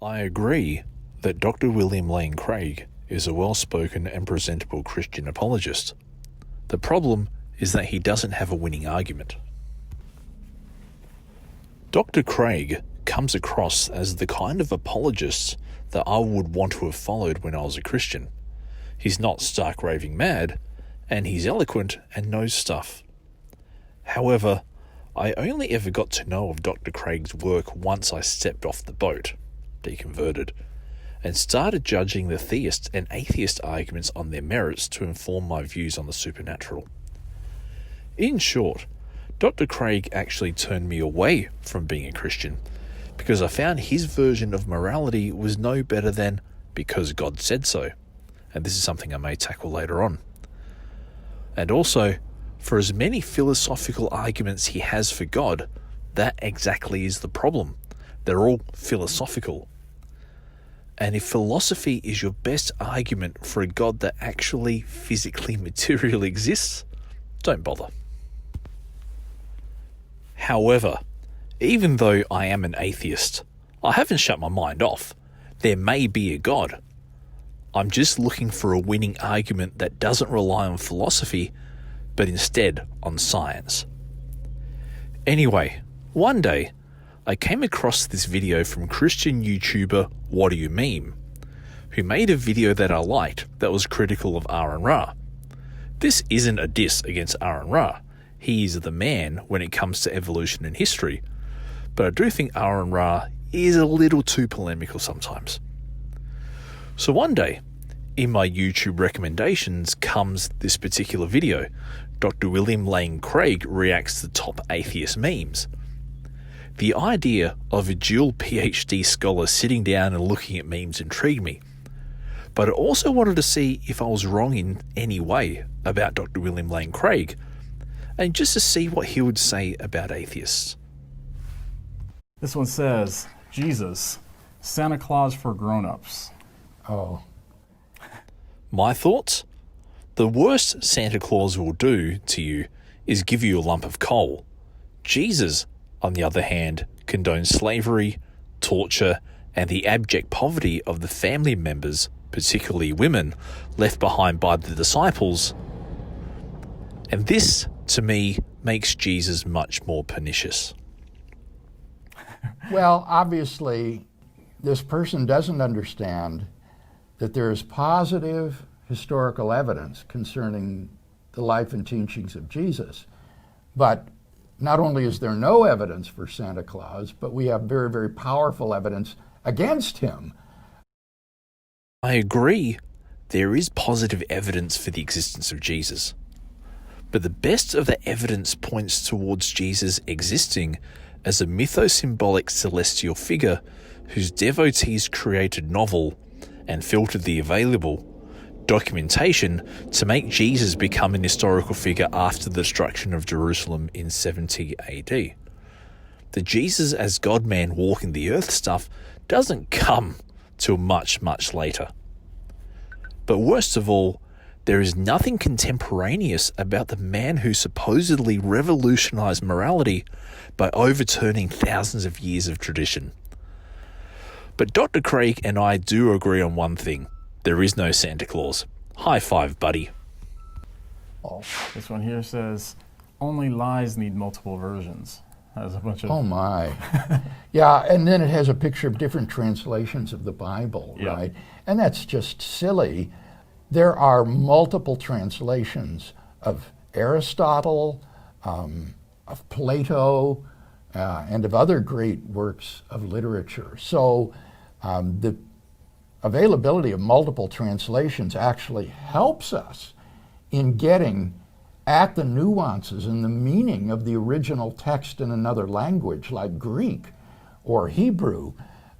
I agree that Dr. William Lane Craig is a well-spoken and presentable Christian apologist. The problem is that he doesn't have a winning argument. Dr. Craig comes across as the kind of apologist that I would want to have followed when I was a Christian. He's not stark raving mad, and he's eloquent and knows stuff. However, I only ever got to know of Dr. Craig's work once I stepped off the boat, deconverted, and started judging the theist and atheist arguments on their merits to inform my views on the supernatural. In short, Dr. Craig actually turned me away from being a Christian because I found his version of morality was no better than because God said so, and this is something I may tackle later on. And also, for as many philosophical arguments he has for God, that exactly is the problem. They're all philosophical. And if philosophy is your best argument for a God that actually physically, materially exists, don't bother. However, even though I am an atheist, I haven't shut my mind off. There may be a God. I'm just looking for a winning argument that doesn't rely on philosophy, but instead on science. Anyway, one day, I came across this video from Christian YouTuber Waddoyo Meme, who made a video that I liked that was critical of Ra. This isn't a diss against Ra. He is the man when it comes to evolution and history, but I do think Ra is a little too polemical sometimes. So one day, in my YouTube recommendations comes this particular video. Dr. William Lane Craig reacts to top atheist memes. The idea of a dual PhD scholar sitting down and looking at memes intrigued me, but I also wanted to see if I was wrong in any way about Dr. William Lane Craig, and just to see what he would say about atheists. This one says, Jesus, Santa Claus for grown-ups. Oh. My thoughts? The worst Santa Claus will do to you is give you a lump of coal. Jesus, on the other hand, condones slavery, torture, and the abject poverty of the family members, particularly women, left behind by the disciples. And this, to me, makes Jesus much more pernicious. Well, obviously, this person doesn't understand that there is positive historical evidence concerning the life and teachings of Jesus. But not only is there no evidence for Santa Claus, but we have very, very powerful evidence against him. I agree, there is positive evidence for the existence of Jesus. But the best of the evidence points towards Jesus existing as a mytho-symbolic celestial figure whose devotees created novel and filtered the available documentation to make Jesus become an historical figure after the destruction of Jerusalem in 70 AD. The Jesus as God-man walking the earth stuff doesn't come till much, much later. But worst of all, there is nothing contemporaneous about the man who supposedly revolutionized morality by overturning thousands of years of tradition. But Dr. Craig and I do agree on one thing. There is no Santa Claus. High five, buddy. Oh, this one here says, only lies need multiple versions. Has a bunch of... Oh my. Yeah, and then it has a picture of different translations of the Bible, Yeah. right? And that's just silly. There are multiple translations of Aristotle, of Plato, and of other great works of literature. So the availability of multiple translations actually helps us in getting at the nuances and the meaning of the original text in another language like Greek or Hebrew,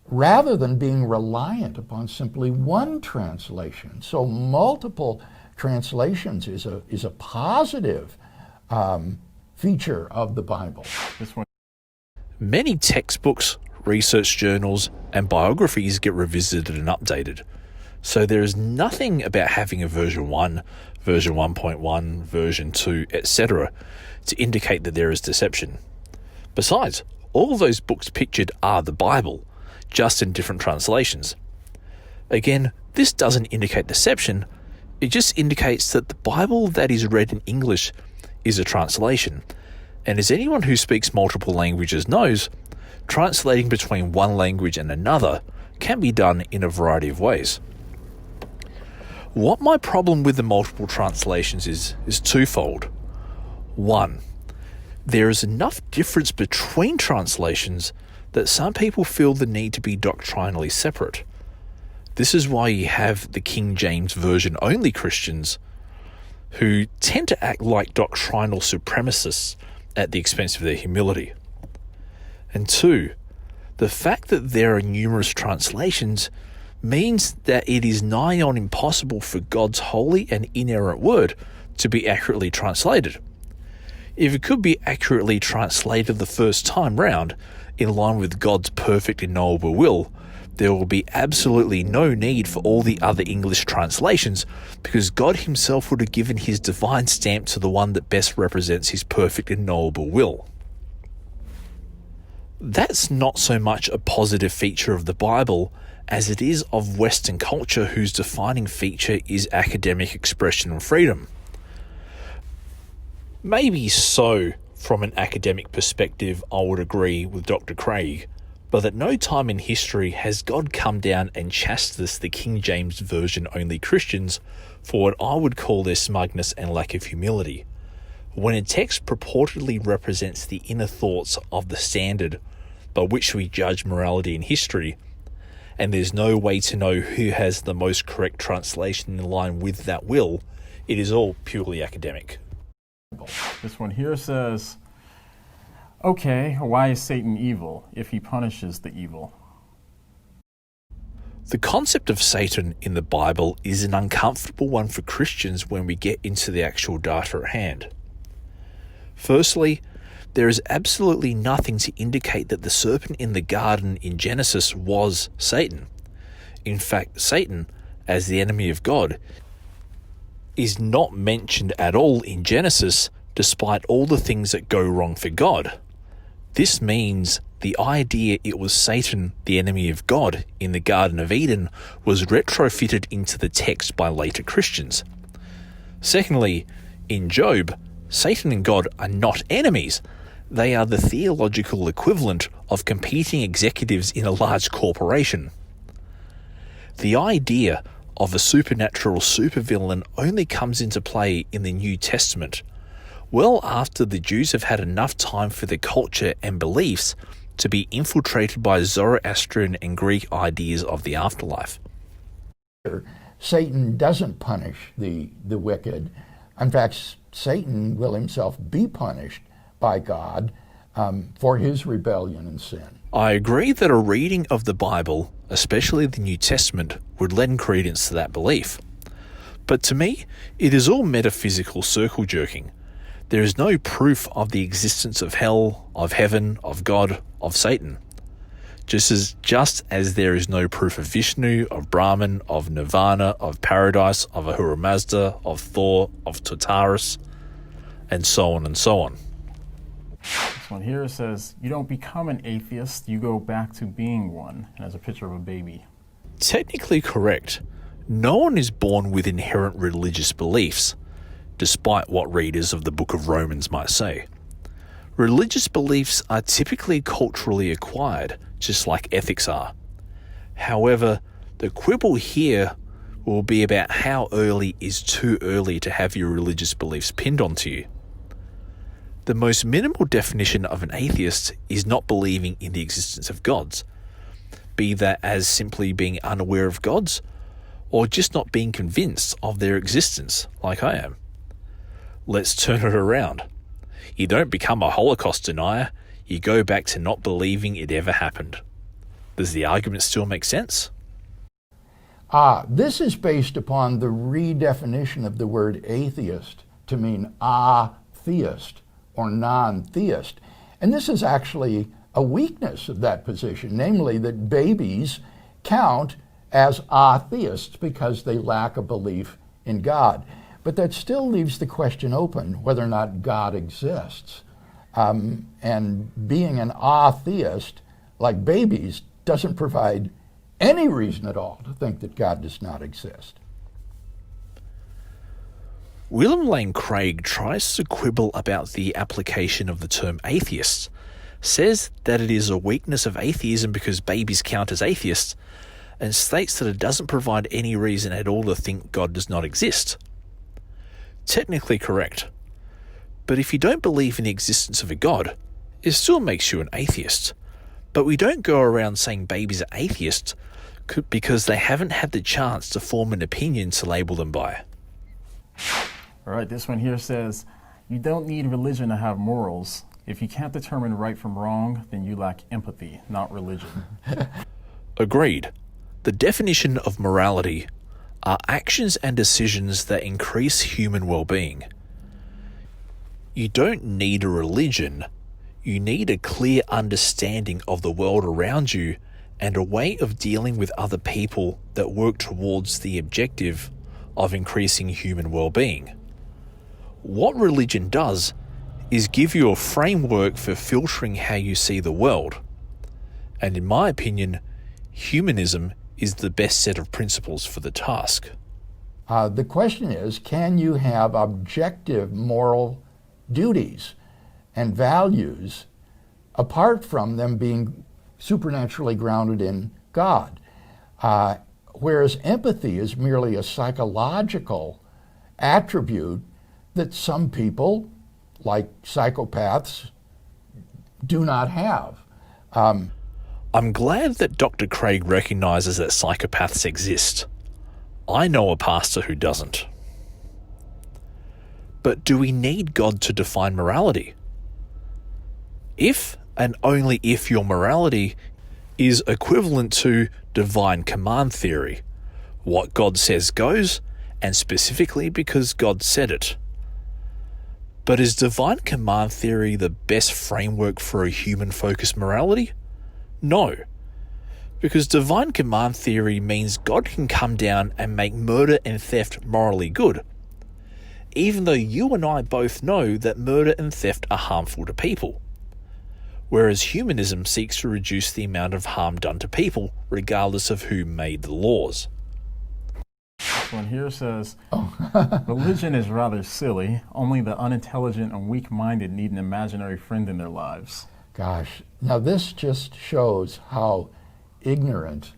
rather than being reliant upon simply one translation. So multiple translations is a positive feature of the Bible. This one. Many textbooks, research journals, and biographies get revisited and updated. So there is nothing about having a version 1, version 1.1, version 2, etc. to indicate that there is deception. Besides, all those books pictured are the Bible. just in different translations. Again, this doesn't indicate deception, it just indicates that the Bible that is read in English is a translation, and as anyone who speaks multiple languages knows, translating between one language and another can be done in a variety of ways. What my problem with the multiple translations is twofold. One, there is enough difference between translations that some people feel the need to be doctrinally separate. This is why you have the King James Version only Christians who tend to act like doctrinal supremacists at the expense of their humility. And two, the fact that there are numerous translations means that it is nigh on impossible for God's holy and inerrant word to be accurately translated. If it could be accurately translated the first time round, in line with God's perfect and knowable will, there will be absolutely no need for all the other English translations, because God himself would have given his divine stamp to the one that best represents his perfect and knowable will. That's not so much a positive feature of the Bible as it is of Western culture, whose defining feature is academic expression and freedom. Maybe so, from an academic perspective, I would agree with Dr. Craig, but at no time in history has God come down and chastised the King James Version only Christians for what I would call their smugness and lack of humility. When a text purportedly represents the inner thoughts of the standard by which we judge morality in history, and there's no way to know who has the most correct translation in line with that will, it is all purely academic. This one here says, okay, why is Satan evil if he punishes the evil? The concept of Satan in the Bible is an uncomfortable one for Christians when we get into the actual data at hand. Firstly, there is absolutely nothing to indicate that the serpent in the garden in Genesis was Satan. In fact, Satan, as the enemy of God, is not mentioned at all in Genesis, despite all the things that go wrong for God. This means the idea it was Satan, the enemy of God, in the Garden of Eden was retrofitted into the text by later Christians. Secondly, in Job, Satan and God are not enemies. They are the theological equivalent of competing executives in a large corporation. The idea of a supernatural supervillain only comes into play in the New Testament, well after the Jews have had enough time for their culture and beliefs to be infiltrated by Zoroastrian and Greek ideas of the afterlife. Satan doesn't punish the wicked. In fact, Satan will himself be punished by God for his rebellion and sin. I agree that a reading of the Bible, especially the New Testament, would lend credence to that belief. But to me, it is all metaphysical circle jerking. There is no proof of the existence of hell, of heaven, of God, of Satan. Just as there is no proof of Vishnu, of Brahman, of Nirvana, of paradise, of Ahura Mazda, of Thor, of Tartarus, and so on and so on. This one here says, you don't become an atheist, you go back to being one. And has a picture of a baby. Technically correct. No one is born with inherent religious beliefs, despite what readers of the Book of Romans might say. Religious beliefs are typically culturally acquired, just like ethics are. However, the quibble here will be about how early is too early to have your religious beliefs pinned onto you. The most minimal definition of an atheist is not believing in the existence of gods, be that as simply being unaware of gods, or just not being convinced of their existence, like I am. Let's turn it around. You don't become a Holocaust denier, you go back to not believing it ever happened. Does the argument still make sense? This is based upon the redefinition of the word atheist to mean atheist or non-theist. And this is actually a weakness of that position, namely that babies count as atheists because they lack a belief in God. But that still leaves the question open whether or not God exists. And being an atheist, like babies, doesn't provide any reason at all to think that God does not exist. William Lane Craig tries to quibble about the application of the term atheist, says that it is a weakness of atheism because babies count as atheists, and states that it doesn't provide any reason at all to think God does not exist. Technically correct, but if you don't believe in the existence of a God, it still makes you an atheist. But we don't go around saying babies are atheists because they haven't had the chance to form an opinion to label them by. All right, this one here says, you don't need religion to have morals. If you can't determine right from wrong, then you lack empathy, not religion. Agreed. The definition of morality are actions and decisions that increase human well-being. You don't need a religion. You need a clear understanding of the world around you and a way of dealing with other people that work towards the objective of increasing human well-being. What religion does is give you a framework for filtering how you see the world. And in my opinion, humanism is the best set of principles for the task. The question is, can you have objective moral duties and values apart from them being supernaturally grounded in God? Whereas empathy is merely a psychological attribute that some people, like psychopaths, do not have. I'm glad that Dr. Craig recognizes that psychopaths exist. I know a pastor who doesn't. But do we need God to define morality? If and only if your morality is equivalent to divine command theory, what God says goes, and specifically because God said it. But is divine command theory the best framework for a human-focused morality? No. Because divine command theory means God can come down and make murder and theft morally good, even though you and I both know that murder and theft are harmful to people. Whereas humanism seeks to reduce the amount of harm done to people, regardless of who made the laws. This one here says, religion is rather silly. Only the unintelligent and weak-minded need an imaginary friend in their lives. Gosh, now this just shows how ignorant.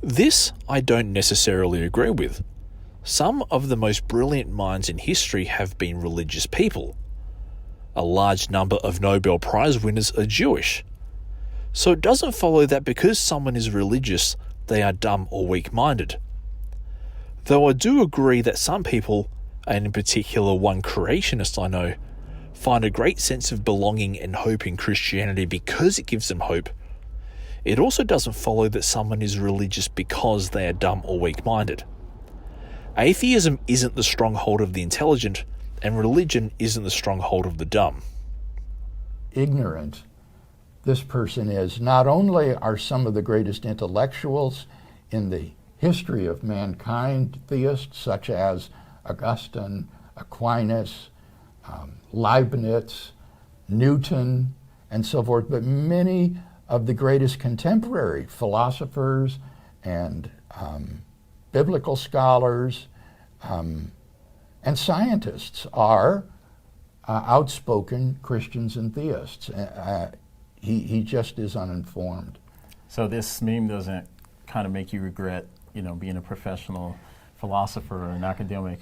This I don't necessarily agree with. Some of the most brilliant minds in history have been religious people. A large number of Nobel Prize winners are Jewish. So it doesn't follow that because someone is religious, they are dumb or weak-minded. Though I do agree that some people, and in particular one creationist I know, find a great sense of belonging and hope in Christianity because it gives them hope, it also doesn't follow that someone is religious because they are dumb or weak-minded. Atheism isn't the stronghold of the intelligent, and religion isn't the stronghold of the dumb. Ignorant this person is. Not only are some of the greatest intellectuals in the history of mankind theists, such as Augustine, Aquinas, Leibniz, Newton, and so forth, but many of the greatest contemporary philosophers and biblical scholars and scientists are outspoken Christians and theists. He just is uninformed. So this meme doesn't kind of make you regret, being a professional philosopher or an academic?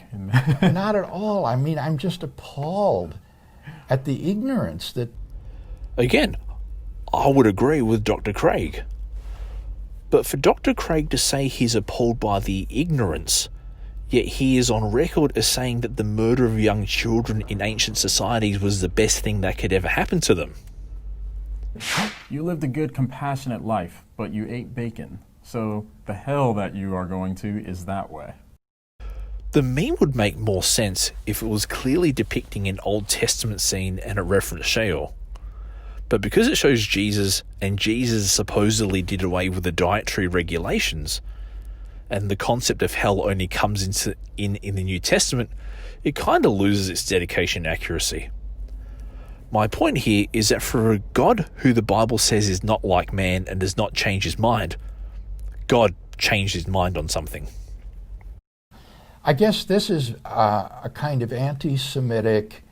Not at all. I mean, I'm just appalled at the ignorance that... Again, I would agree with Dr. Craig. But for Dr. Craig to say he's appalled by the ignorance, yet he is on record as saying that the murder of young children in ancient societies was the best thing that could ever happen to them. You lived a good, compassionate life, but you ate bacon. So the hell that you are going to is that way. The meme would make more sense if it was clearly depicting an Old Testament scene and it referenced Sheol. But because it shows Jesus, and Jesus supposedly did away with the dietary regulations, and the concept of hell only comes in the New Testament, it kind of loses its dedication and accuracy. My point here is that for a God who the Bible says is not like man and does not change his mind, God changed his mind on something. I guess this is a kind of anti-Semitic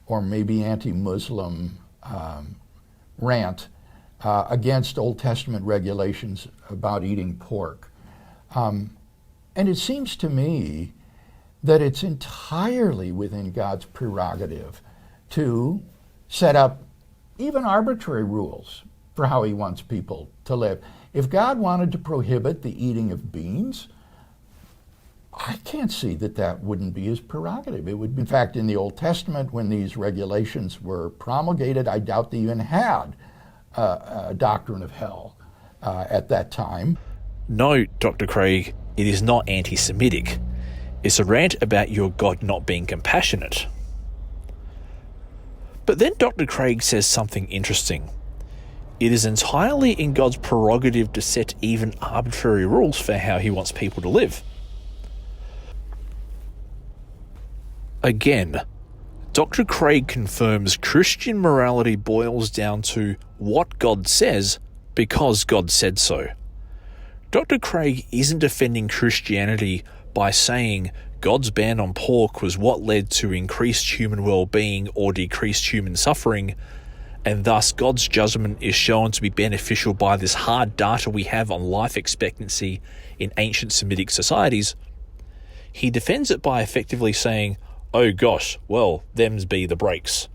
or maybe anti-Muslim rant against Old Testament regulations about eating pork. And it seems to me that it's entirely within God's prerogative to set up even arbitrary rules for how he wants people to live. If God wanted to prohibit the eating of beans, I can't see that that wouldn't be his prerogative. It would be, in fact, in the Old Testament, when these regulations were promulgated, I doubt they even had a doctrine of hell at that time. No, Dr. Craig, it is not anti-Semitic. It's a rant about your God not being compassionate. But then Dr. Craig says something interesting. It is entirely in God's prerogative to set even arbitrary rules for how he wants people to live. Again, Dr. Craig confirms Christian morality boils down to what God says because God said so. Dr. Craig isn't defending Christianity by saying God's ban on pork was what led to increased human well-being or decreased human suffering, and thus God's judgment is shown to be beneficial by this hard data we have on life expectancy in ancient Semitic societies. He defends it by effectively saying, oh gosh, well, them's be the breaks.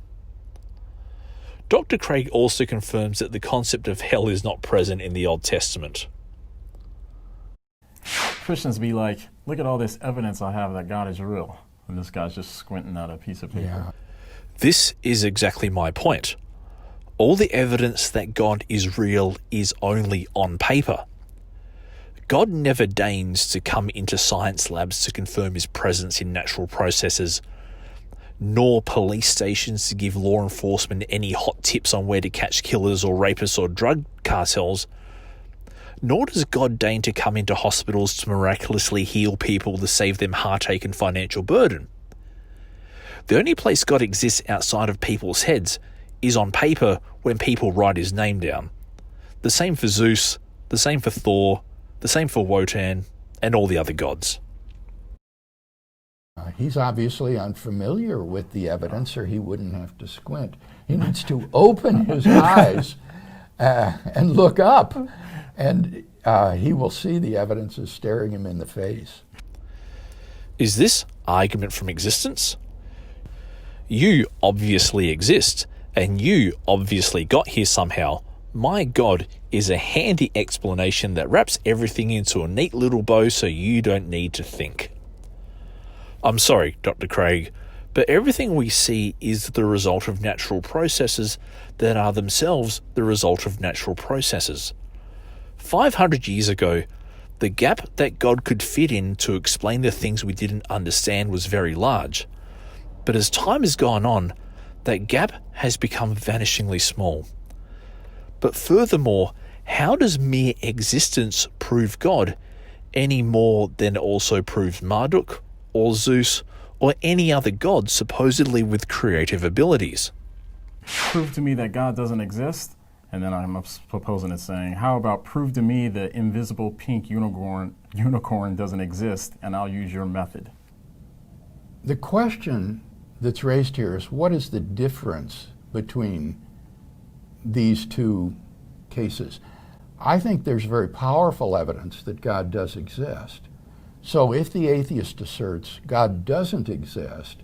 Dr. Craig also confirms that the concept of hell is not present in the Old Testament. Christians be like, look at all this evidence I have that God is real. And this guy's just squinting at a piece of paper. Yeah. This is exactly my point. All the evidence that God is real is only on paper. God never deigns to come into science labs to confirm his presence in natural processes, nor police stations to give law enforcement any hot tips on where to catch killers or rapists or drug cartels, nor does God deign to come into hospitals to miraculously heal people to save them heartache and financial burden. The only place God exists outside of people's heads is on paper when people write his name down. The same for Zeus, the same for Thor, the same for Wotan, and all the other gods. He's obviously unfamiliar with the evidence, or he wouldn't have to squint. He needs to open his eyes and look up, and he will see the evidence is staring him in the face. Is this argument from existence? You obviously exist, and you obviously got here somehow. My God is a handy explanation that wraps everything into a neat little bow so you don't need to think. I'm sorry, Dr. Craig, but everything we see is the result of natural processes that are themselves the result of natural processes. 500 years ago, the gap that God could fit in to explain the things we didn't understand was very large. But as time has gone on, that gap has become vanishingly small. But furthermore, how does mere existence prove God any more than it also proves Marduk or Zeus or any other god supposedly with creative abilities? Prove to me that God doesn't exist, and then I'm proposing it saying, how about prove to me the invisible pink unicorn doesn't exist, and I'll use your method. The question that's raised here is, what is the difference between these two cases? I think there's very powerful evidence that God does exist. So if the atheist asserts God doesn't exist,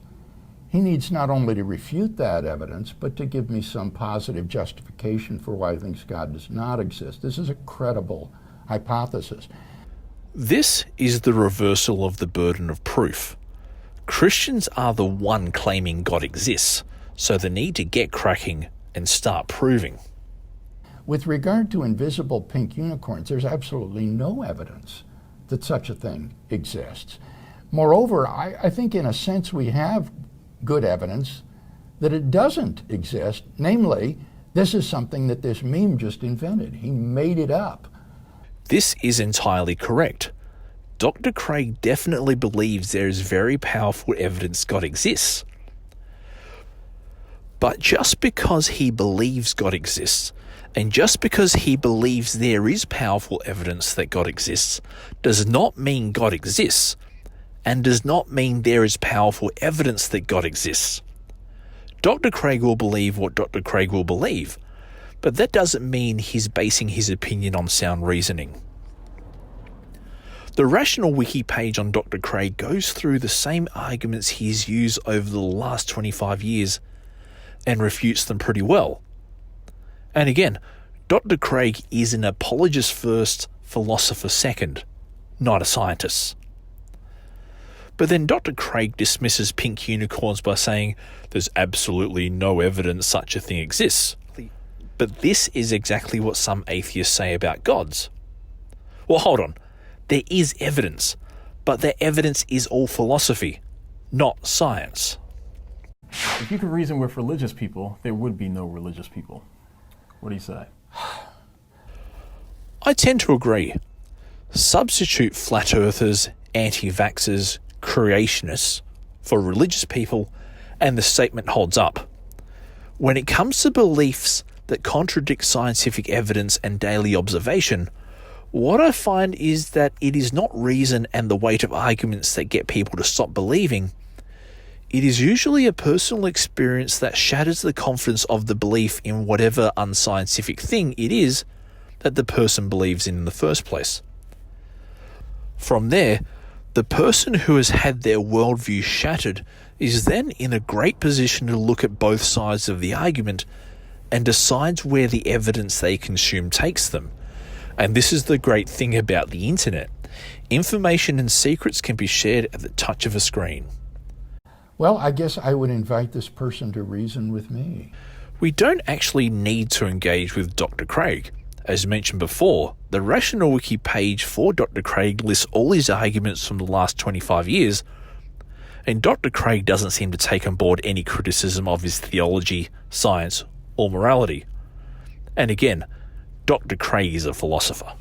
he needs not only to refute that evidence, but to give me some positive justification for why he thinks God does not exist. This is a credible hypothesis. This is the reversal of the burden of proof. Christians are the one claiming God exists, so they need to get cracking and start proving. With regard to invisible pink unicorns, there's absolutely no evidence that such a thing exists. Moreover, I think in a sense we have good evidence that it doesn't exist. Namely, this is something that this meme just invented. He made it up. This is entirely correct. Dr. Craig definitely believes there is very powerful evidence God exists. But just because he believes God exists, and just because he believes there is powerful evidence that God exists, does not mean God exists, and does not mean there is powerful evidence that God exists. Dr. Craig will believe what Dr. Craig will believe, but that doesn't mean he's basing his opinion on sound reasoning. The Rational Wiki page on Dr. Craig goes through the same arguments he's used over the last 25 years and refutes them pretty well. And again, Dr. Craig is an apologist first, philosopher second, not a scientist. But then Dr. Craig dismisses pink unicorns by saying there's absolutely no evidence such a thing exists. But this is exactly what some atheists say about gods. Well, hold on. There is evidence, but the evidence is all philosophy, not science. If you could reason with religious people, there would be no religious people. What do you say? I tend to agree. Substitute flat earthers, anti-vaxxers, creationists for religious people, and the statement holds up. When it comes to beliefs that contradict scientific evidence and daily observation, what I find is that it is not reason and the weight of arguments that get people to stop believing. It is usually a personal experience that shatters the confidence of the belief in whatever unscientific thing it is that the person believes in the first place. From there, the person who has had their worldview shattered is then in a great position to look at both sides of the argument and decides where the evidence they consume takes them. And this is the great thing about the internet. Information and secrets can be shared at the touch of a screen. Well, I guess I would invite this person to reason with me. We don't actually need to engage with Dr. Craig. As mentioned before, the Rational Wiki page for Dr. Craig lists all his arguments from the last 25 years, and Dr. Craig doesn't seem to take on board any criticism of his theology, science, or morality. And again, Dr. Craig is a philosopher.